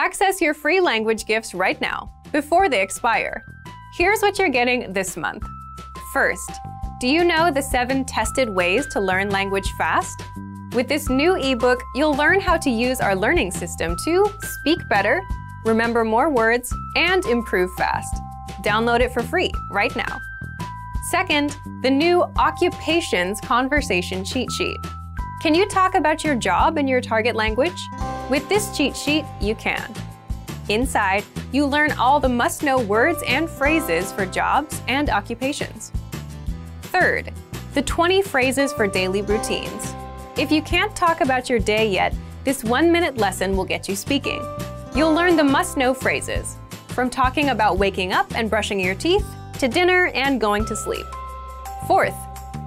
Access your free language gifts right now, before they expire. Here's what you're getting this month. First, do you know the 7 tested ways to learn language fast? With this new ebook, you'll learn how to use our learning system to speak better, remember more words, and improve fast. Download it for free right now. Second, the new Occupations Conversation Cheat Sheet. Can you talk about your job in your target language? With this cheat sheet, you can. Inside, you learn all the must-know words and phrases for jobs and occupations. Third, the 20 phrases for daily routines. If you can't talk about your day yet, this 1-minute lesson will get you speaking. You'll learn the must-know phrases, from talking about waking up and brushing your teeth, to dinner and going to sleep. Fourth,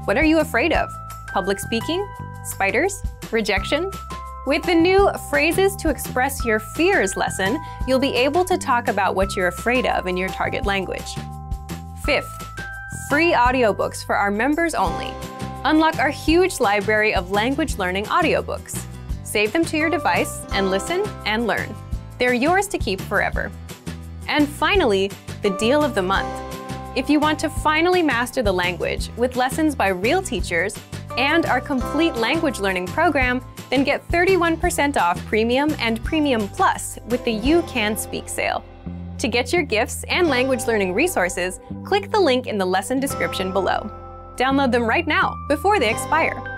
what are you afraid of? Public speaking? Spiders? Rejection? With the new Phrases to Express Your Fears lesson, you'll be able to talk about what you're afraid of in your target language. Fifth, free audiobooks for our members only. Unlock our huge library of language learning audiobooks. Save them to your device and listen and learn. They're yours to keep forever. And finally, the deal of the month. If you want to finally master the language with lessons by real teachers and our complete language learning program, then get 31% off Premium and Premium Plus with the You Can Speak sale. To get your gifts and language learning resources, click the link in the lesson description below. Download them right now, before they expire.